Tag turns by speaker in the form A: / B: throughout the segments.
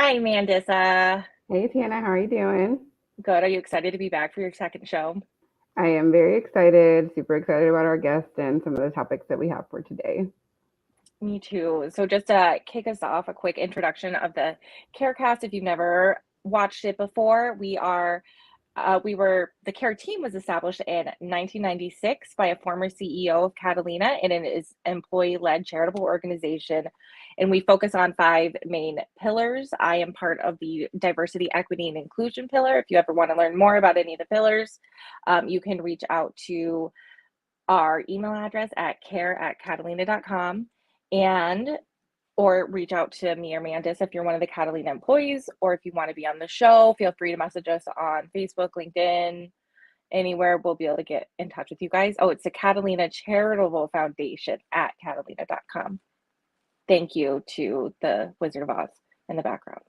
A: Hi, Mandissa.
B: Hey Tiana, how are you doing?
A: Good. Are you excited to be back for your second show?
B: I am very excited, super excited about our guest and some of the topics that we have for today.
A: Me too. So, just to kick us off, a quick introduction of the CareCast. If you've never watched it before, the CARE team was established in 1996 by a former CEO of Catalina, and it is employee-led charitable organization. And we focus on five main pillars. I am part of the diversity, equity, and inclusion pillar. If you ever want to learn more about any of the pillars, you can reach out to our email address at care@catalina.com and or reach out to me or Mandis if you're one of the Catalina employees, or if you want to be on the show, feel free to message us on Facebook, LinkedIn, anywhere. We'll be able to get in touch with you guys. Oh, it's the Catalina Charitable Foundation at catalina.com. Thank you to the Wizard of Oz in the background.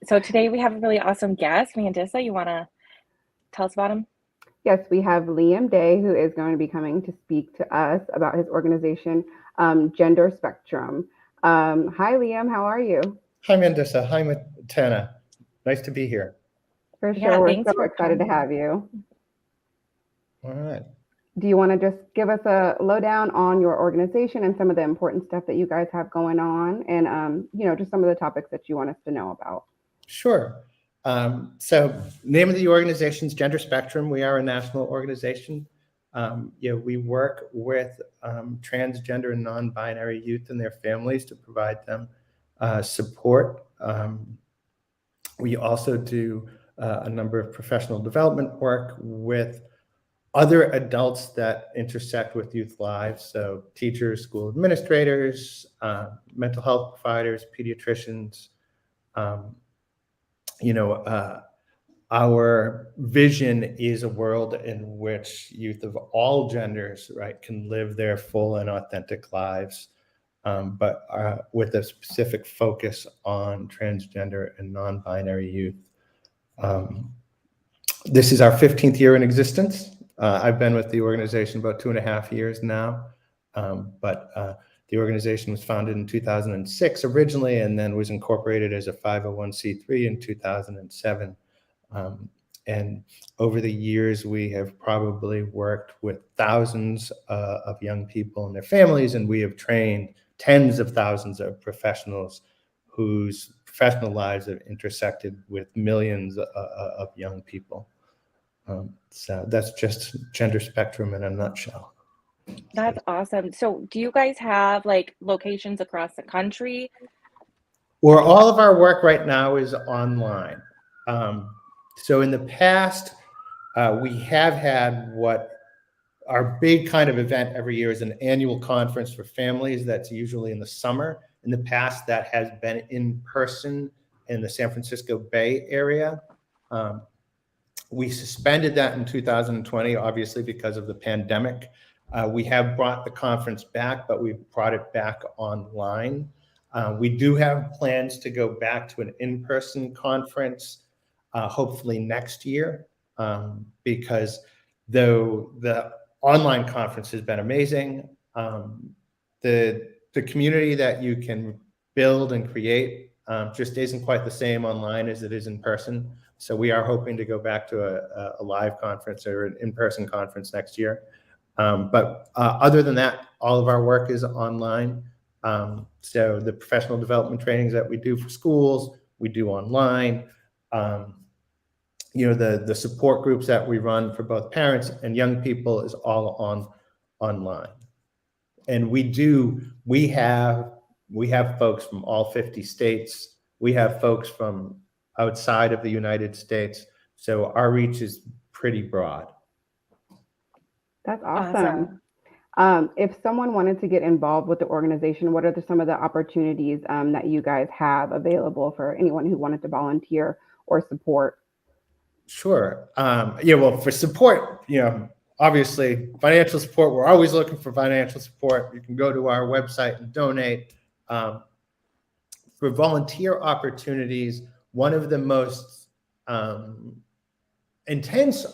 A: So today we have a really awesome guest. Mandissa, you want to tell us about him?
B: Yes, we have Liam Day, who is going to be coming to speak to us about his organization, Gender Spectrum. Hi, Liam, how are you?
C: Hi, Mandissa. Hi, Tana. Nice to be here.
B: For
A: Yeah,
B: sure, we're
A: thanks
B: so
A: for
B: excited to
A: coming.
B: have you.
C: All right.
B: Do you want to just give us a lowdown on your organization and some of the important stuff that you guys have going on, and just some of the topics that you want us to know about?
C: Sure. So, name of the organization is Gender Spectrum. We are a national organization. We work with transgender and non-binary youth and their families to provide them support. We also do a number of professional development work with other adults that intersect with youth lives. So teachers, school administrators, mental health providers, pediatricians. Our vision is a world in which youth of all genders, right, can live their full and authentic lives, but with a specific focus on transgender and non-binary youth. This is our 15th year in existence. I've been with the organization about 2.5 years now, but the organization was founded in 2006 originally, and then was incorporated as a 501c3 in 2007. And over the years, we have probably worked with thousands of young people and their families, and we have trained tens of thousands of professionals whose professional lives have intersected with millions of young people. So that's just Gender Spectrum in a nutshell.
A: That's awesome. So, do you guys have like locations across the country?
C: Where all of our work right now is online. So in the past, we have had what our big kind of event every year is an annual conference for families. That's usually in the summer. In the past, that has been in person in the San Francisco Bay Area. We suspended that in 2020, obviously because of the pandemic. We have brought the conference back, but we've brought it back online. We do have plans to go back to an in-person conference, hopefully next year, because though the online conference has been amazing, the community that you can build and create just isn't quite the same online as it is in person. So we are hoping to go back to a live conference or an in-person conference next year. But other than that, all of our work is online. So the professional development trainings that we do for schools, we do online. The support groups that we run for both parents and young people is all online. And we have folks from all 50 states. We have folks from outside of the United States. So our reach is pretty broad.
B: That's awesome. If someone wanted to get involved with the organization, what are some of the opportunities that you guys have available for anyone who wanted to volunteer or support?
C: Sure. Well, for support, obviously financial support, we're always looking for financial support. You can go to our website and donate. For volunteer opportunities, one of the most intense,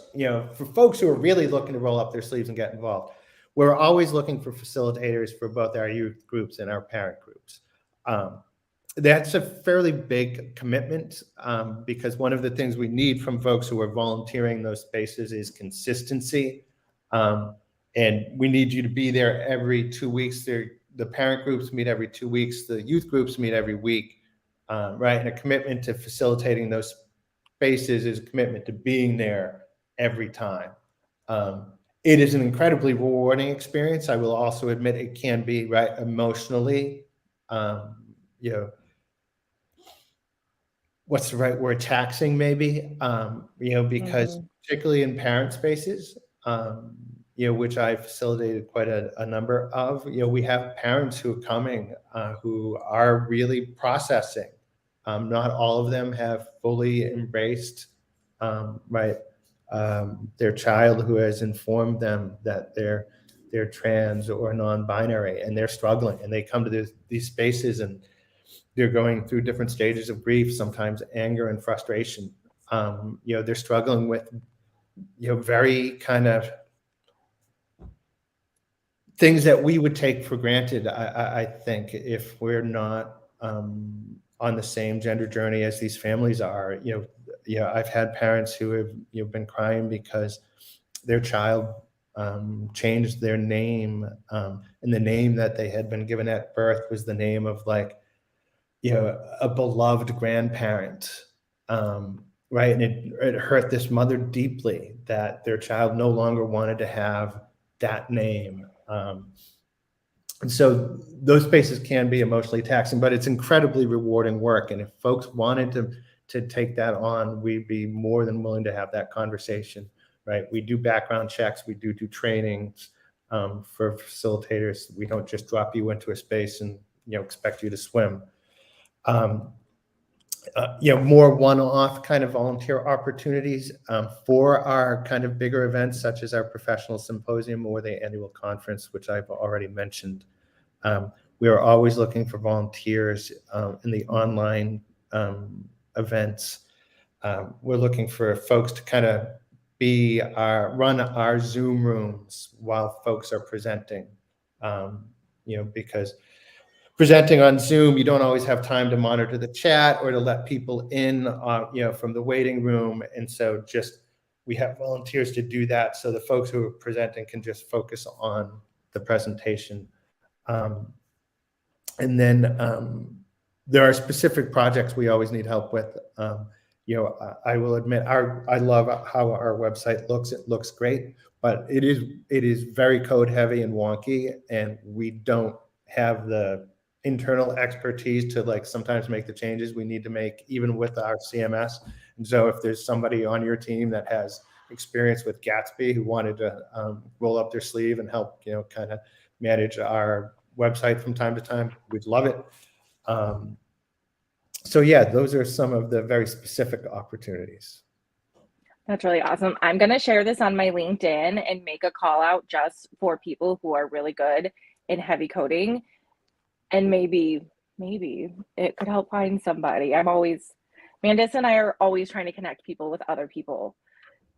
C: for folks who are really looking to roll up their sleeves and get involved, we're always looking for facilitators for both our youth groups and our parent groups. that's a fairly big commitment, because one of the things we need from folks who are volunteering those spaces is consistency. And we need you to be there every 2 weeks. The parent groups meet every 2 weeks. The youth groups meet every week, right? And a commitment to facilitating those spaces is a commitment to being there every time. It is an incredibly rewarding experience. I will also admit it can be, right, emotionally, you know, what's the right word, taxing maybe, you know, because particularly in parent spaces, you know, which I facilitated quite a number of, you know, we have parents who are coming, who are really processing. Not all of them have fully embraced, right, their child who has informed them that they're trans or non-binary, and they're struggling, and they come to these spaces and they're going through different stages of grief, sometimes anger and frustration. You know, they're struggling with, you know, very kind of things that we would take for granted, I think, if we're not on the same gender journey as these families are. You know, I've had parents who have, you know, been crying because their child changed their name, and the name that they had been given at birth was the name of, like, you know, a beloved grandparent, right? And it hurt this mother deeply that their child no longer wanted to have that name. And so those spaces can be emotionally taxing, but it's incredibly rewarding work. And if folks wanted to take that on, we'd be more than willing to have that conversation, right? We do background checks, we do trainings for facilitators. We don't just drop you into a space and, you know, expect you to swim. You know, more one-off kind of volunteer opportunities for our kind of bigger events, such as our professional symposium or the annual conference, which I've already mentioned. We are always looking for volunteers in the online events. We're looking for folks to kind of run our Zoom rooms while folks are presenting, you know, because presenting on Zoom, you don't always have time to monitor the chat or to let people in, you know, from the waiting room. And so we have volunteers to do that, so the folks who are presenting can just focus on the presentation. And then there are specific projects we always need help with. You know, I will admit, I love how our website looks. It looks great, but it is very code heavy and wonky, and we don't have the internal expertise to, like, sometimes make the changes we need to make, even with our CMS. And so if there's somebody on your team that has experience with Gatsby who wanted to roll up their sleeve and help, you know, kind of manage our website from time to time, we'd love it. So yeah, those are some of the very specific opportunities.
A: That's really awesome. I'm going to share this on my LinkedIn and make a call out just for people who are really good in heavy coding. And maybe it could help find somebody. Mandis and I are always trying to connect people with other people.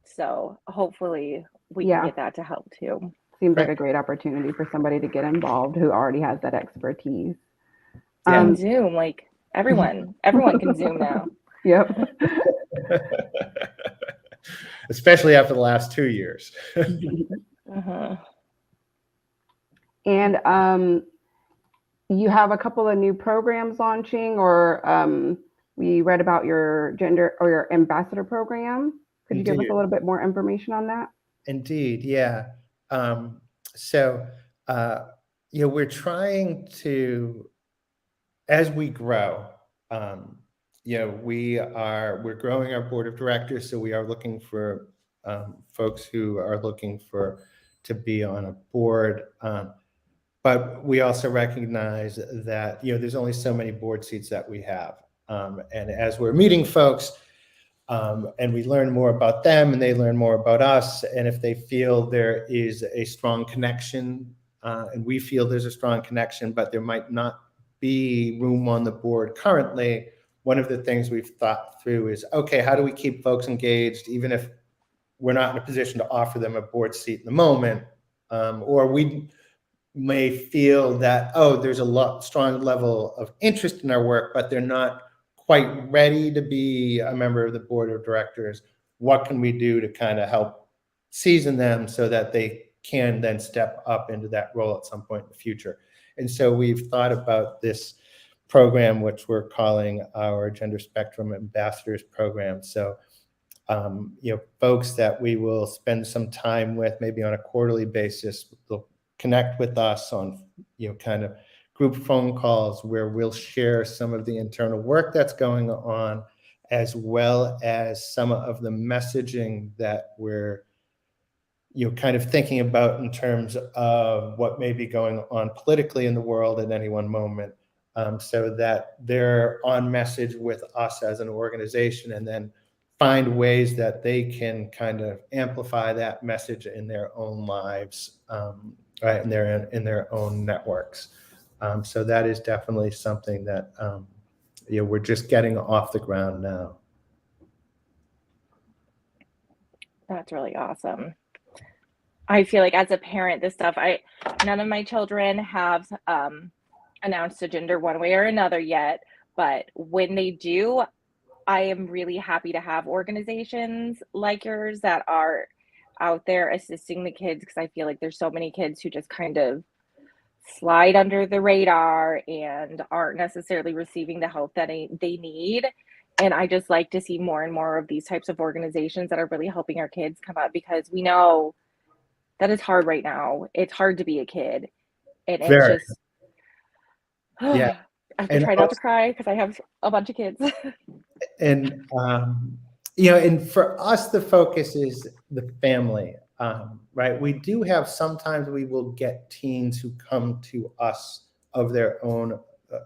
A: So hopefully we can get that to help too.
B: Seems like a great opportunity for somebody to get involved who already has that expertise.
A: And Zoom, like everyone can Zoom now.
B: Yep.
C: Especially after the last 2 years.
B: And you have a couple of new programs launching, or we read about your gender or your ambassador program. Could you give us a little bit more information on that?
C: Indeed, yeah. So, you know, we're trying to, as we grow, you know, we're growing our board of directors, so we are looking for folks who are looking to be on a board. But we also recognize that, you know, there's only so many board seats that we have. And as we're meeting folks, and we learn more about them and they learn more about us, and if they feel there is a strong connection, and we feel there's a strong connection, but there might not be room on the board currently, one of the things we've thought through is, okay, how do we keep folks engaged, even if we're not in a position to offer them a board seat in the moment, or we may feel that, oh, there's a strong level of interest in our work, but they're not quite ready to be a member of the board of directors. What can we do to kind of help season them so that they can then step up into that role at some point in the future? And so we've thought about this program, which we're calling our Gender Spectrum Ambassadors Program. So, folks that we will spend some time with, maybe on a quarterly basis, they'll connect with us on, kind of group phone calls where we'll share some of the internal work that's going on, as well as some of the messaging that we're, kind of thinking about in terms of what may be going on politically in the world at any one moment, so that they're on message with us as an organization, and then find ways that they can kind of amplify that message in their own lives, right, in their own networks. So that is definitely something that we're just getting off the ground now.
A: That's really awesome. I feel like as a parent, this stuff, none of my children have announced a gender one way or another yet, but when they do, I am really happy to have organizations like yours that are out there assisting the kids, because I feel like there's so many kids who just kind of slide under the radar and aren't necessarily receiving the help that they need. And I just like to see more and more of these types of organizations that are really helping our kids come up, because we know that it's hard right now. It's hard to be a kid. And it's
C: Very.
A: just,
C: Yeah.
A: I have to try not to cry because I have a bunch of kids.
C: And, and for us, the focus is the family, right? We do have, sometimes we will get teens who come to us of their own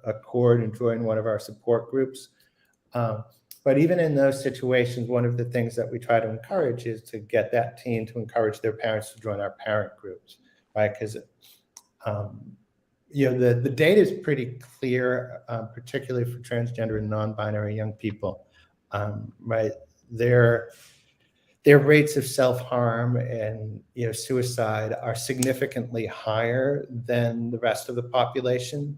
C: accord and join one of our support groups. But even in those situations, one of the things that we try to encourage is to get that teen to encourage their parents to join our parent groups, right? Because, the data is pretty clear, particularly for transgender and non-binary young people, right? Their rates of self-harm and suicide are significantly higher than the rest of the population.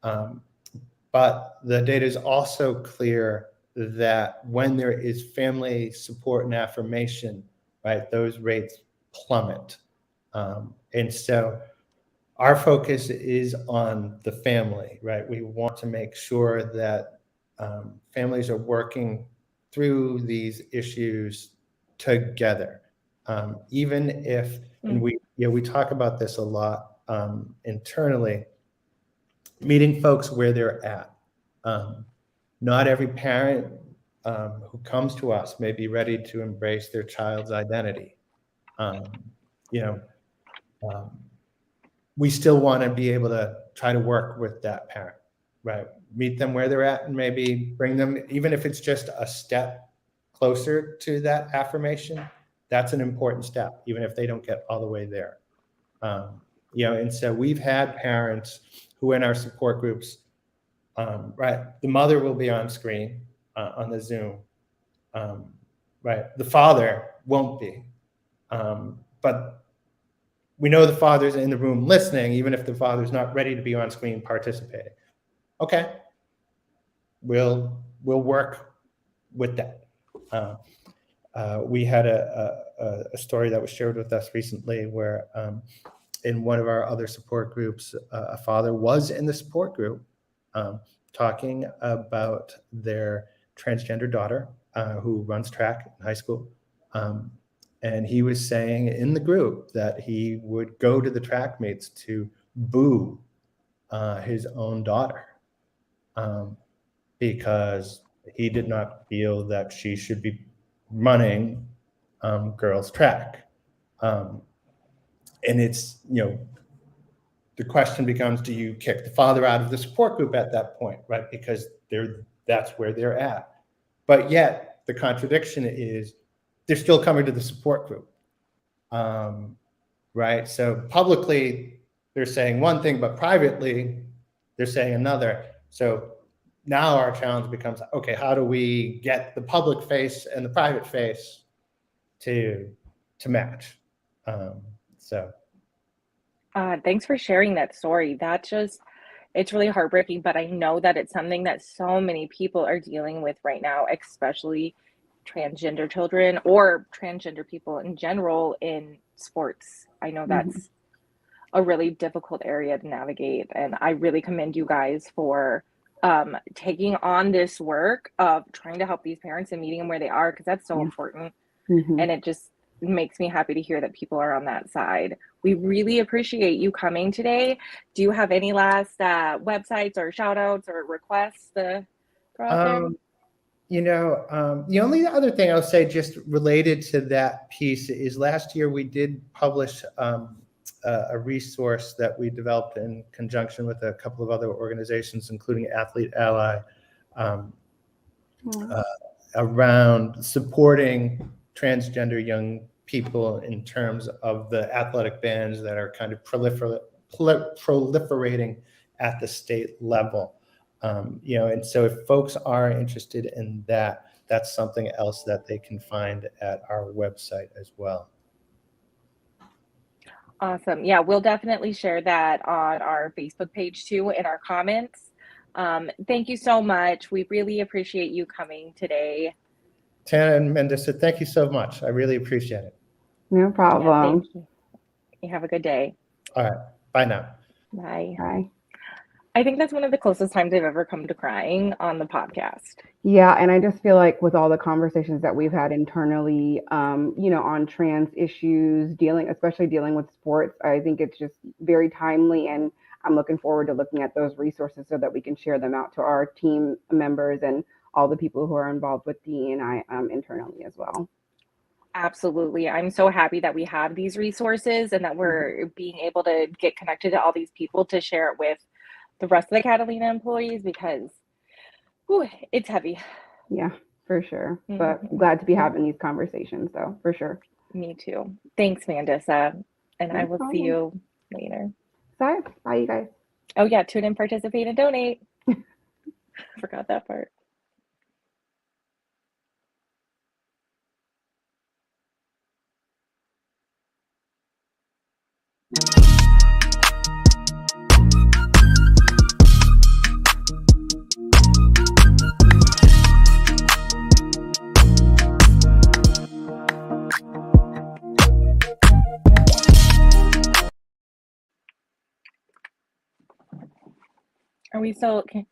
C: But the data is also clear that when there is family support and affirmation, right, those rates plummet. And so our focus is on the family, right? We want to make sure that families are working through these issues together, even if, and we talk about this a lot internally, meeting folks where they're at. Not every parent who comes to us may be ready to embrace their child's identity. We still want to be able to try to work with that parent, right? Meet them where they're at and maybe bring them, even if it's just a step closer to that affirmation, that's an important step, even if they don't get all the way there. And so we've had parents who in our support groups, right, the mother will be on screen on the Zoom, right? The father won't be, but we know the father's in the room listening, even if the father's not ready to be on screen participating. Okay, we'll work with that. We had a story that was shared with us recently where in one of our other support groups, a father was in the support group talking about their transgender daughter who runs track in high school. And he was saying in the group that he would go to the track meets to boo his own daughter because he did not feel that she should be running girls track. And it's, the question becomes, do you kick the father out of the support group at that point, right? Because that's where they're at. But yet the contradiction is they're still coming to the support group, right? So publicly they're saying one thing, but privately they're saying another. So now our challenge becomes, okay, how do we get the public face and the private face to match? So.
A: Thanks for sharing that story. It's really heartbreaking, but I know that it's something that so many people are dealing with right now, especially transgender children or transgender people in general in sports. I know that's a really difficult area to navigate, and I really commend you guys for taking on this work of trying to help these parents and meeting them where they are, because that's so
B: Yeah.
A: important.
B: Mhm.
A: And it just makes me happy to hear that people are on that side. We really appreciate you coming today. Do you have any last websites or shout outs or requests to throw out there?
C: The only other thing I'll say just related to that piece is last year we did publish a resource that we developed in conjunction with a couple of other organizations, including Athlete Ally, around supporting transgender young people in terms of the athletic bans that are kind of proliferating at the state level. And so if folks are interested in that, that's something else that they can find at our website as well.
A: Awesome. Yeah, we'll definitely share that on our Facebook page too in our comments. Thank you so much. We really appreciate you coming today.
C: Tana and Mendoza, thank you so much. I really appreciate it.
B: No
A: Yeah,
B: problem.
A: thank you. You have a good day.
C: All right. Bye now.
A: Bye.
B: Bye.
A: I think that's one of the closest times I've ever come to crying on the podcast.
B: Yeah, and I just feel like with all the conversations that we've had internally, on trans issues, especially dealing with sports, I think it's just very timely, and I'm looking forward to looking at those resources so that we can share them out to our team members and all the people who are involved with DEI internally as well.
A: Absolutely. I'm so happy that we have these resources and that we're being able to get connected to all these people to share it with the rest of the Catalina employees, because it's heavy.
B: Yeah, for sure. But glad to be having these conversations, though, for sure.
A: Me too. Thanks, Mandisa. And
B: No
A: I will see you later.
B: Bye. Bye, you guys.
A: Oh, yeah. Tune in, participate, and donate. Forgot that part. Are we still okay?